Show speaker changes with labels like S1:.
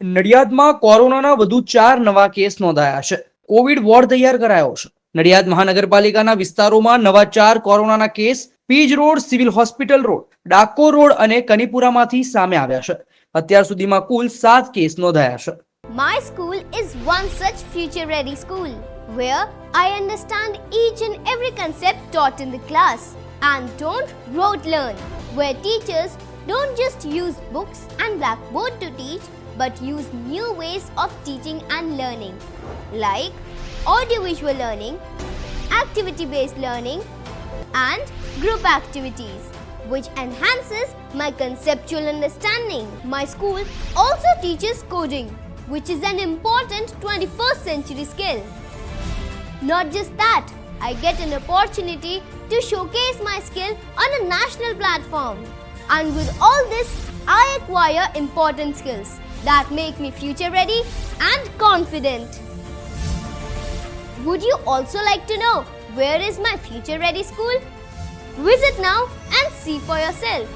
S1: નડિયાદમાં કોરોનાના વધુ 4 નવા કેસ નોંધાયા છે. કોવિડ વોર્ડ તૈયાર કરાયો છે. નડિયાદ મહાનગરપાલિકાના વિસ્તારોમાં નવા 4 કોરોનાના case Pij road, civil hospital road, Dakor road અને કનીપુરામાંથી સામે આવ્યા છે. અત્યાર સુધીમાં કુલ 7 કેસ નોંધાયા છે.
S2: My school is one such future-ready school where I understand each and every concept taught in the class and don't rote learn, where teachers don't just use books and blackboard to teach but use new ways of teaching and learning like audiovisual learning, activity-based learning and group activities which enhances my conceptual understanding. My school also teaches coding, which is an important 21st century skill. Not just that, I get an opportunity to showcase my skill on a national platform. And with all this, I acquire important skills that make me future ready and confident. Would you also like to know where is my future ready school? Visit now and see for yourself.